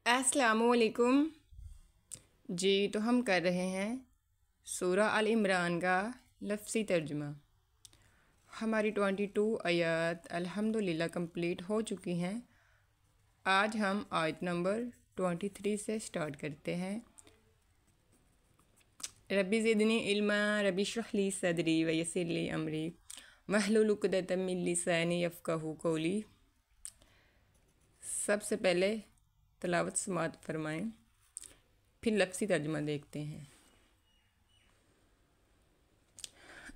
अस्सलामुअलैकुम जी। तो हम कर रहे हैं सूरा अल इमरान का लफ्ज़ी तर्जुमा। हमारी 22 आयत अल्हम्दुलिल्लाह कंप्लीट हो चुकी हैं। आज हम आयत नंबर 23 से स्टार्ट करते हैं। रब्बी ज़िदनी इल्मा रब्बी इश्रह ली सदरी व यस्सिर ली अमरी वहलुल उक़दतम मिन लिसानी यफ़क़हू क़ौली। सबसे पहले तिलावत समाअत फरमाएं, फिर लफ्ज़ी तर्जुमा देखते हैं।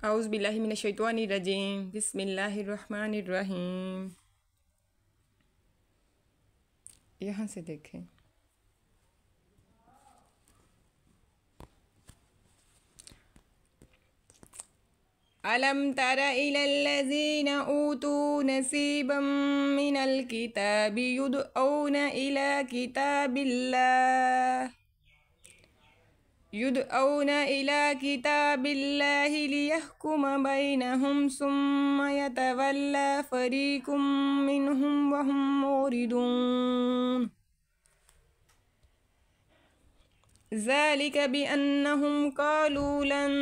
औज़ु बिल्लाहि मिनश शैतानिर रजीम, बिस्मिल्लाहिर रहमानिर रहीम। यहाँ से देखें। अलम तरा इलल्लज़ीना ऊतू नसीबम मिनल किताबि युदऔना इला किताबिल्लाहि लियहकुम बैनहुम सुम्मा यतवल्ला फरीकुम मिनहुम वहुम मुरिदून। ज़ालिका बिअन्नहुम क़ालू लन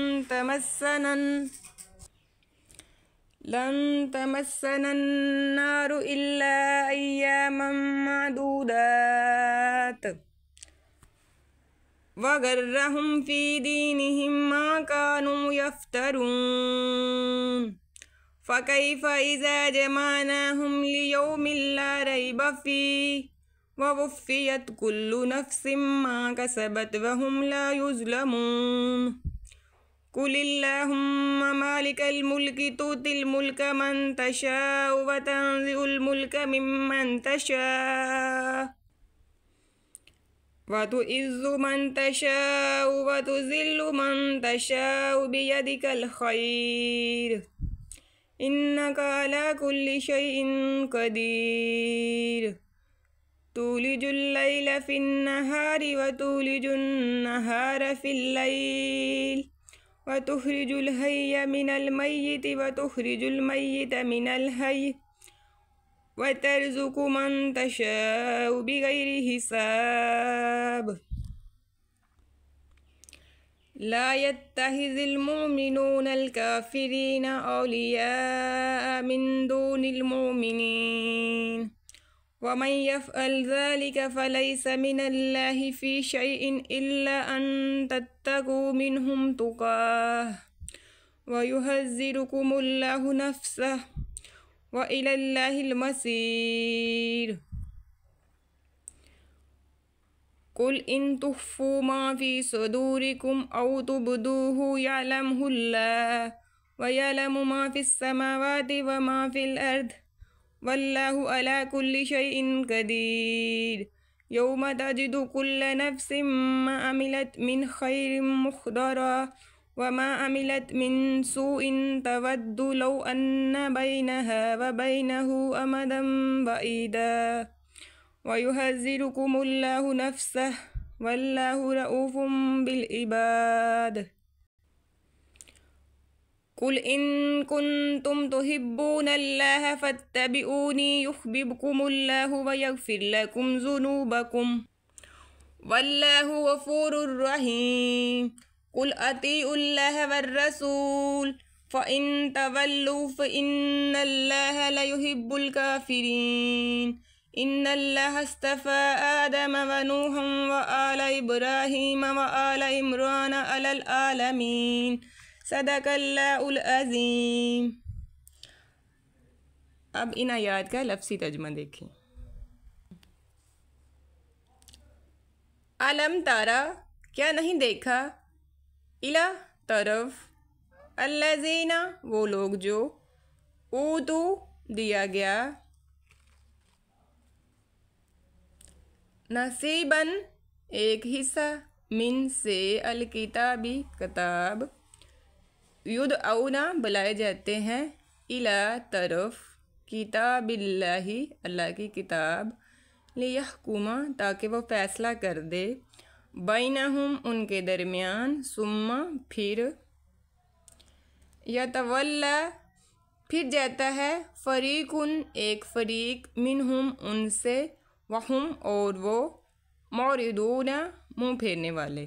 तमस्सनन नारु इल्ला अय्यामम मादूदात वगर्रहुम फी दीनिहिम मा कानू यफ्तरून फ़कैफ़ इज़ा जमअनाहुम लियौमिन ला रैब फ़ीहि ववुफ़्फ़ियत कुल्लु नफ़्सिम मा कसबत वहुम ला युज़लमून। कुलिल्लाहुम्मा मालिकल मुल्कि तुतिल मुल्का मन तशाअ व तंज़िउल मुल्का मिम्मन तशाअ व तुइज़्ज़ु मन तशाअ व तुज़िल्लु मन तशाअ बियदिकल खैर इन्नका अला कुल्लि शैइन क़दीर। तुलिजुल लैला फिन्नहारि व तुलिजुन नहारा फिल्लैल व तुखरिजुल हय्य मिनल मय्यिति व तुखरिजुल मय्यिता मिनल हय्य व तर्ज़ुक़ु मन तशाअ बिग़ैरि हिसाब। ला यत्तखिज़िल मुमिनूनल काफ़िरीना औलियाअ मिन दूनिल मुमिनीन वमन यफ़अल ज़ालिका फ़लैसा मिनल्लाहि फ़ी शैइन इल्ला अन तत्तक़ू मिनहुम तुक़ाह व युहज़्ज़िरुकुमुल्लाहु नफ़्सह व इलल्लाहिल मसीर। कुल इन तुख़्फ़ू मा फ़ी सुदूरिकुम औ तुब्दूहु यअलमुहुल्लाह व यअलमु मा फ़िस समावाति व मा फ़िल अर्द वल्लाहु अला कुल्लि शैइन क़दीर। यौम तजिदु कुल्ला नफ़्सिम मा अमिलत मिन खैरिन मुहदरा व मा अमिलत मिन सूइन तवद्दु लौ अन्ना बैनहा व बैनहु अमदन बईदा व युहज़्ज़िरुकुमुल्लाहु नफ़्सह वल्लाहु रऊफ़ुम बिल इबाद। कुल इन कुन्तुम तुहिब्बूनल्लाह फत्तबिऊनी युह्बिबकुमुल्लाहु व यग़फ़िर लकुम ज़ुनूबकुम वल्लाहु गफ़ूरुर रहीम। कुल अतीउल्लाह वर्रसूल फ़इन तवल्लू फ़इन्नल्लाह ला युहिब्बुल काफ़िरीन। इन्नल्लाह अस्तफ़ा आदम व नूहन व आला इब्राहीम व आला इमरान अलल आलमीन। सदक़ल्लाहुल अज़ीम। अब इन आयात का लफ्ज़ी तर्जुमा देखें। अलम तारा क्या नहीं देखा, इला तरफ, अल्लज़ीना वो लोग जो, ऊतू दिया गया, नसीबन एक हिस्सा, मिन से, अल किताबी किताब, युदऔना बुलाए जाते हैं, इला तरफ, किताबिल्लाही अल्लाह की किताब, लियहकुमा ताकि वो फ़ैसला कर दे, बैनहुम उनके दरमियान, सुम्मा फिर, यतवल्ला फिर जाता है, फ़रीकुन एक फ़रीक, मिनहुम उनसे, वहुम और वो, मौरिदूना मुँह फेरने वाले,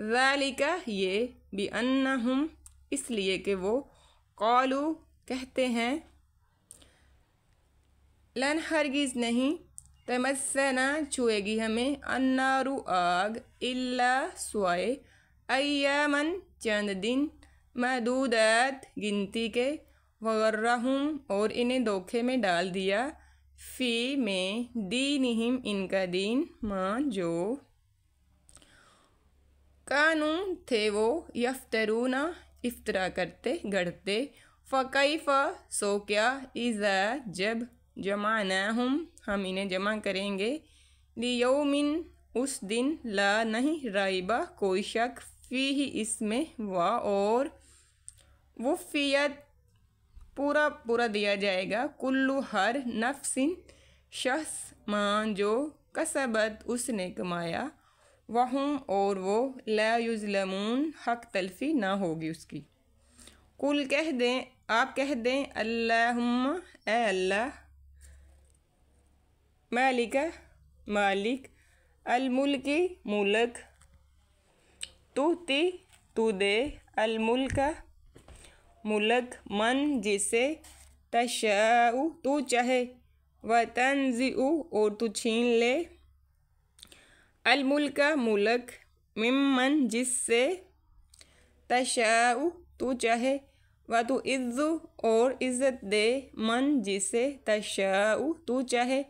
ज़ालिका ये, बिअन्नहुम इसलिए कि वो, क़ालू कहते हैं, लन हरगिज़ नहीं, तमस्सना छुएगी हमें, अन्नारु आग, इल्ला स्वाए, अय्यामन चंद दिन, मदूदात गिनती के, वगर्रहुम और इन्हें धोखे में डाल दिया, फ़ी में, दीनिहिम इनका दीन, माँ जो, कानू थे वो, यफ्तरूना इफ्तरा करते गढ़ते, फ़कैफ़ा सो क्या, इज़ा जब, जमानाहुम हम इन्हें जमा करेंगे, लियौमिन उस दिन, ला नहीं राइबा कोई शक, फ़ीही इसमें, वा और, वुफ़ियत पूरा पूरा दिया जाएगा, कुल्लु हर, नफ्सिन शख्स, माँ जो, कसबत उसने कमाया, वहुम और वो, ला युज़लमून हक तलफी ना होगी उसकी। कुल कह दें, आप कह दें, अल्लाहुम्मा ए अल्लाह, मालिका मालिक, अलमुल्की मुल्क, तुती तू दे, अलमुल्का मुल्क, मन जिसे, तशाउ तू चाहे, व तंज़िउ और तू छीन ले, अलमुल्का मुल्क, मिम्मन जिससे, तशाउ तू चाहे, व तू इज़्ज़ु और इज़्ज़त दे, मन जिसे, तशाउ तू चाहे,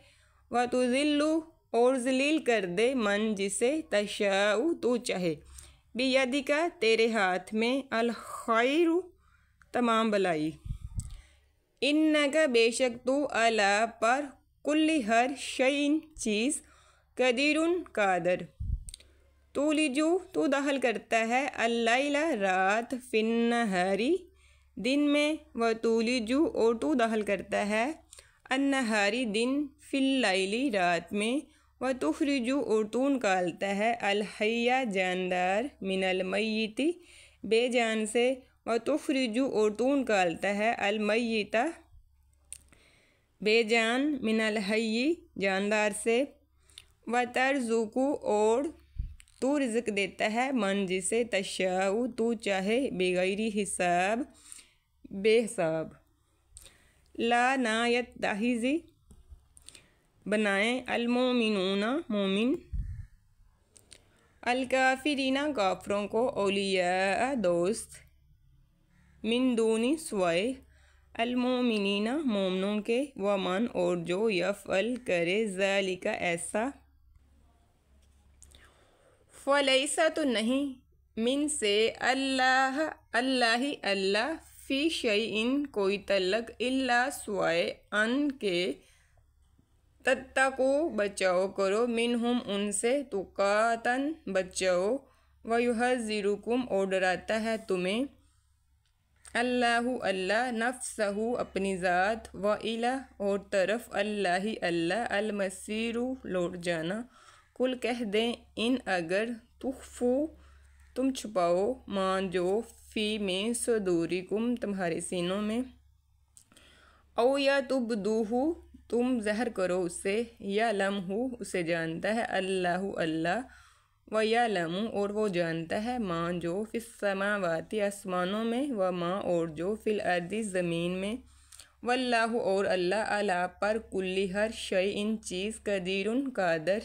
व तू ज़िल्लु और ज़लील कर दे, मन जिसे, तशाउ तू चाहे, बियदिका तेरे हाथ में, अल खैरु तमाम भलाई, इन्नका बेशक तू, अला पर, कुल्ली हर शैइन चीज़, कदीरुन कादर, तूलिजू तू दाखिल करता है, अल्लैला रात, फिन्नहारी दिन में, व तूलिजू और तू दाखिल करता है, अन्नहारी दिन, फिल्लैली रात में, व तुखरिजू और तू निकालता है, अलहैया जानदार, मिनल मय्यिती बेजान से, व तुखरिजू और तू निकालता है, अलमय्यिता बेजान, मिनल हय्यी जानदार से, व तरजुकू और तू रिज़्क देता है, मन जिसे, तशाउ तू चाहे, बेगैरी हिसाब बेहिसाब, ला ना यत्तखिज़ी बनाएं, अलमोमिनूना मोमिन, अलकाफिरीना काफरों को, औलिया दोस्त, मिन दूनी स्वाए, अलमोमिनीना मोमनों के, वमन और जो, यफ़अल करे, ज़ालिका ऐसा, फ़लैसा तो नहीं, मिन से, अल्लाह अल्लाह ही अल्लाह, फ़ी शैइन कोई तल्लक, इल्ला स्वाए अन के, तत्तको बचाओ करो, मिनहुम उनसे, तुकातन बचाओ, वयुहज़्ज़िरुकुम और डराता है तुम्हें, अल्लाहु अल्लाह, नफ्सहु अपनी ज़ात, व इला और तरफ, अल्लाह ही अल्लाह, अलमसीरु लौट जाना, कुल कह दें, इन अगर, तुख्फू तुम छुपाओ, मां जो, फ़ी में, सदूरिकुम तुम्हारे सीनों में, औ या तुबदूहु तुम ज़हर करो उसे, या लम्हु उसे जानता है, अल्लाहु अल्लाह, व या लमु और वो जानता है, माँ जो, फिस समावाती आसमानों में, व माँ और जो, फिल अर्दी ज़मीन में, वल्लाहु और अल्लाह, अला पर, कुल्ली हर शय इन चीज़, कदीरुन कादर,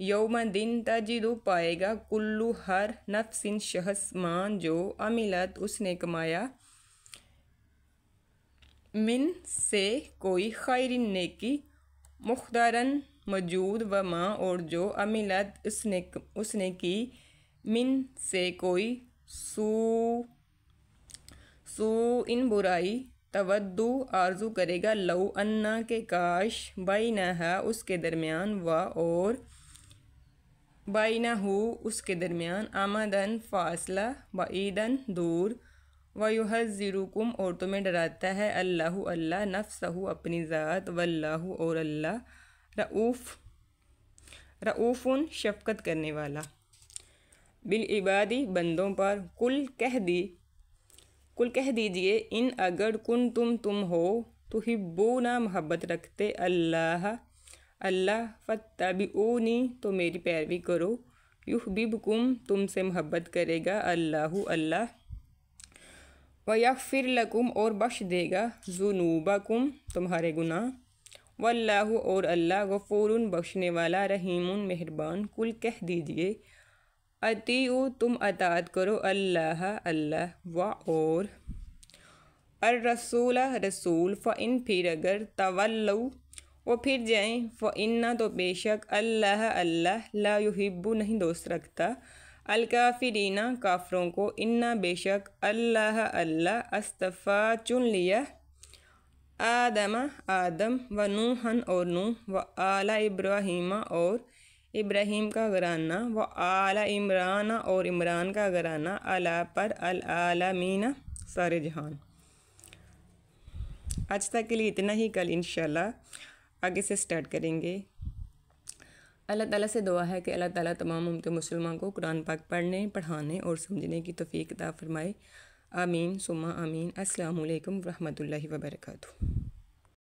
यौमा दिन, तजिदु पाएगा, कुल्लु हर, नफ्सिन शख्स, माँ जो, अमिलत उसने कमाया, मिन से कोई, खैरिन नेकी, मुख्तारन मौजूद, व माँ और जो, अमिलत उसने की, मिन से कोई, सू इन बुराई, तवद्दु आरजू करेगा, लव अन्ना के काश, बैनहा उसके दरमियान, व और बैनहु उसके दरमियान, आमदन फासला, बईदन दूर, वयुहज़्ज़िरुकुम और तुम्हें डराता है, अल्लाहु अल्लाह, नफ्सहु अपनी ज़ात, वल्लाहु और अल्लाह, रऊफ़ुन शफ़क़त करने वाला, बिल इबादी बंदों पर, कुल कह दीजिए, इन अगर कुन तुम हो, तुहिब्बूना मोहब्बत रखते, अल्लाह अल्लाह फत्तबिऊनी तो मेरी पैरवी करो, युहबिबकुम तुमसे मोहब्बत करेगा अल्लाहु अल्लाह, व यगफिर लकुम और बख्श देगा जुनूबकुम तुम्हारे गुनाह, वल्लाहु और अल्लाह गफूरुन बख्शने वाला, रहीमुन मेहरबान। कुल कह दीजिए अतीउ तुम अतात करो अल्लाह अल्लाह, व और अर रसूल रसूल, फ़इन फिर अगर तवल्लु वो फिर जाएं, फ़इन्ना तो बेशक अल्लाह अल्लाह ला युहिब्बु नहीं दोस्त रखता, अलकाफिरीना काफरों को, इन्ना बेशक अल्लाह अल्लाह अस्तफ़ा चुन लिया आदमा आदम, व नूहन और नूह, व आला इब्राहीमा और इब्राहीम का घराना, व आला इमरान और इमरान का घराना, अला पर अल आलमीना सारे जहान। आज तक के लिए इतना ही, कल इंशाल्लाह आगे से स्टार्ट करेंगे। अल्लाह ताला से दुआ है कि अल्लाह ताला तमाम उम्मत मुसलमान को कुरान पाक पढ़ने, पढ़ाने और समझने की तौफीक अता फरमाए। आमीन सुम्मा आमीन। अस्सलामु अलैकुम रहमतुल्लाहि व बरकातुहू।